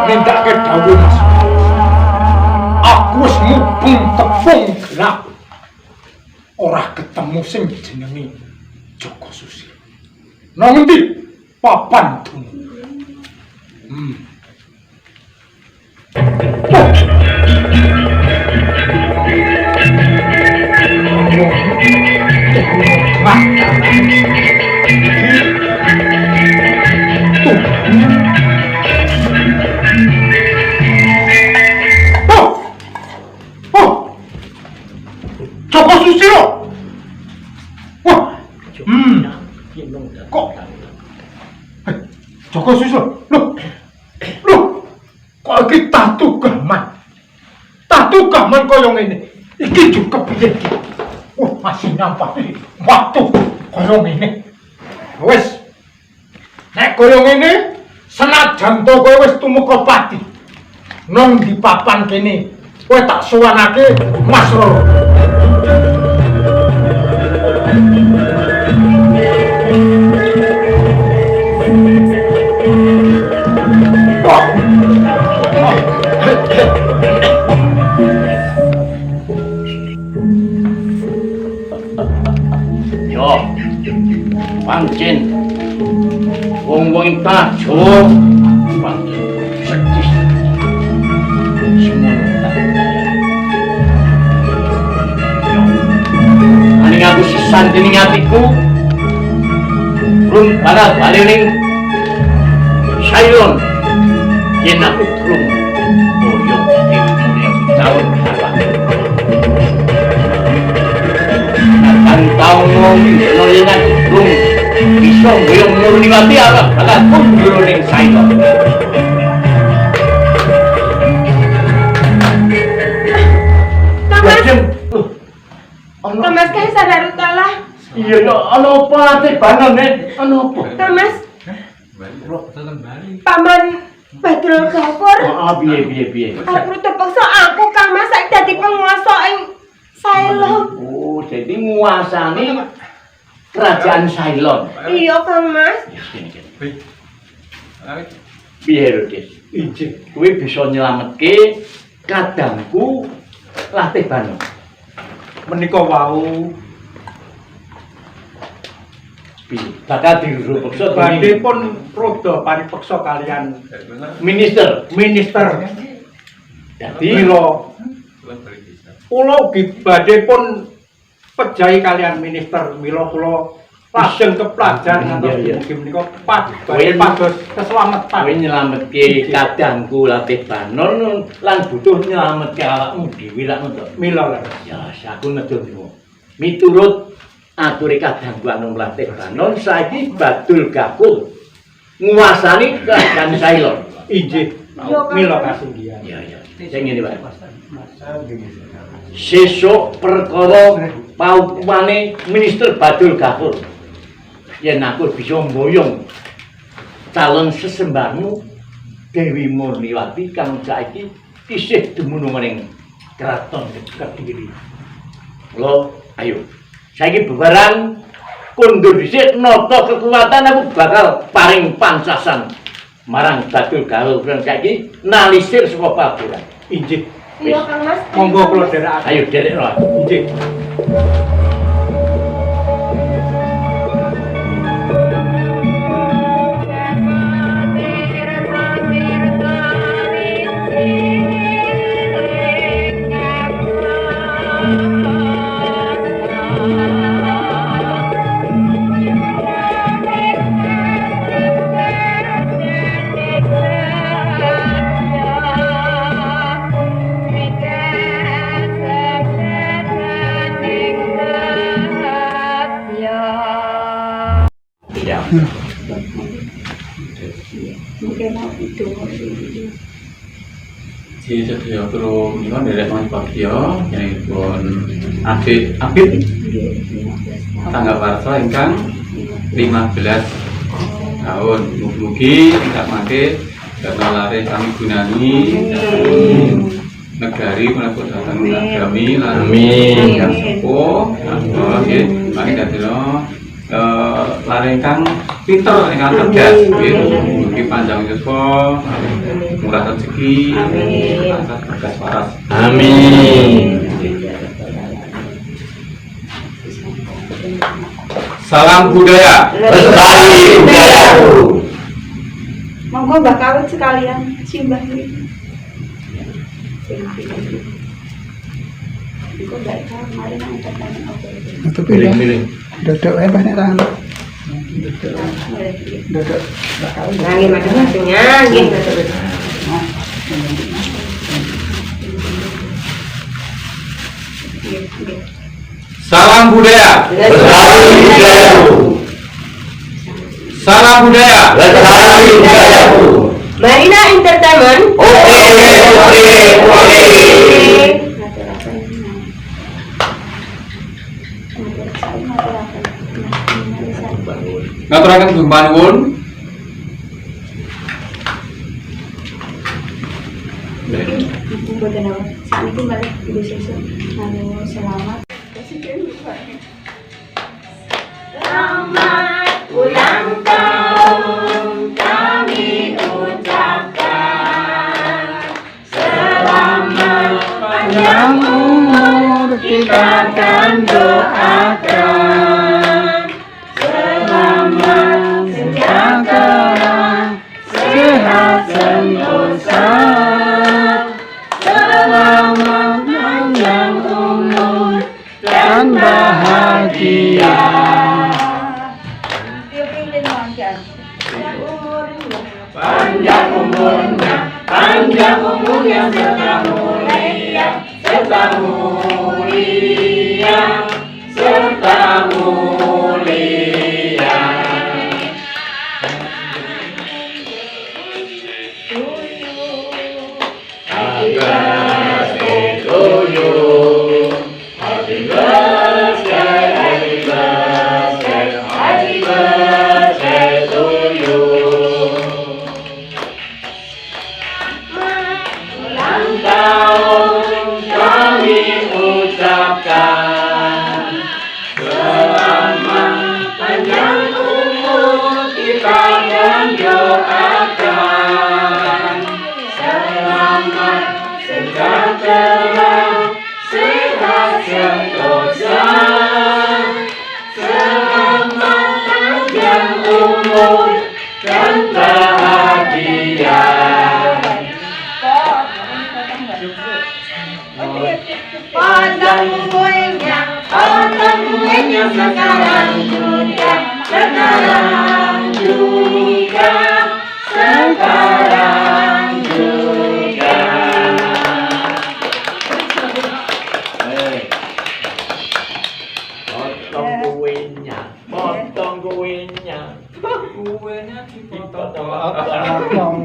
nindakake dawuh Mas. Aku wis mubeng tepung gerak. Ora ketemu sing jenenge Joko Susilo. Nang endi papan dungu? Joko Susilo. Wah. Kok Joko Susilo. Loh. Kok iki tatu gaman. Tatu gaman koyo ngene. Iki juga piye iki? Wah, masih nampak waktu koyo ngene. Wis. Nek koyo ngene, senajan to kowe wis tumeka pati. Nang di papan kene, kowe tak suwanake Mas Roro. Yo, pancen wong-wong tajo pancen sektis semono yo aning aku sisan dening atiku rum balik ning Sailon yen aku durung boyong ing tahun tahun nolina dum bisa boyong murni mati apa bakal kundur ning Sailon. Thomas kae sadar utalah. Iya yo ana apa ate banon ana apa? Thomas. Paman Badrul Ghafur. Piye. Aku terpaksa aku Kang Mas saiki dadi penguasa ing Sailon. Oh, jadi nguasani kerajaan Sailon. Iya, Kang Mas. Piye Rodes? Ijin. Kowe bisa nyelametke kadangku Latih Banon. Menika wau bakal dirupeksa badhe pun roda paripeksa kalian minister. Dadi kula ugi badhe pun pejahi kalian minister mila kula lajeng keplajan ngantos mugi menika pados keselamatan. Kowe nyelametke kadangku Latih Banon lan butuh nyelametke awakmu dhewe lak ngono. Mila ya aku ngedonmu. Miturut ature kadangku anu Latih Banon saiki Badul Ghafur nguasani kerajaan Sailon. Injih. Mila kasinggihan. Ya. Sing ngene wae. Sesuk perkara paukuane minister Badul Ghafur. Yen aku bisa mboyong calon sesembahmu Dewi Murniwati kang saiki isih dumunung ning kraton Kediri. Lo, ayo. Saiki bebaran kundur dhisik nata kekuatan aku bakal paring pancasan marang Badul Ghafur saiki nalisir saka paburan. Injih. Iya, Kang Mas. Monggo kula dherekaken. Ayo dherekno. Injih. Thank you. Mungkin mau itu. Di sedaya kru menika nderek mas bagya nyanipun Adik Apit tanggal warsa ingkang 15 tahun. Mugi-mugi ingkang mangke dhateng lare kami gunani negari menawi dhateng agami lan yang sepuh nggih mangke dadekno lare ingkang pinter ingkang cerdas nggih. Mugi panjang yuswa, murah rezeki, lancar berkas waras. Amin. Salam budaya. Lestari budayaku. Monggo Mbak kawit sekalian simbah ini. Iku baik kan, mari nang pertanyaan apa. Milih-milih. Dodok ae banyak tangan. Dodok. Nangis macam-macam nyanyi. Salam budaya. Lestari budayaku. Salam budaya. Lestari budayaku. Marina Entertainment. Oke. Ngaturaken gumpan nuwun. Saat itu balik ibu susu lalu selamat. Selamat ulang tahun kami ucapkan. Selamat panjang umur kita akan doakan. Selamat sejahtera, sehat sentosa. Selamat panjang umur dan bahagia. Panjang umurnya serta mulia, serta mulia, serta mulia. Happy birthday to you. Happy birthday, happy birthday, happy birthday to you. Ulang tahun kami ucapkan. Selamat panjang umur kita dan doakan. Selamat sejahtera, sehat sentosa. Selamat panjang umur dan bahagia. Panjang umurnya sekarang juga, sekarang juga, sekarang juga. Potong kuenya. Kuenya dipotong. Potong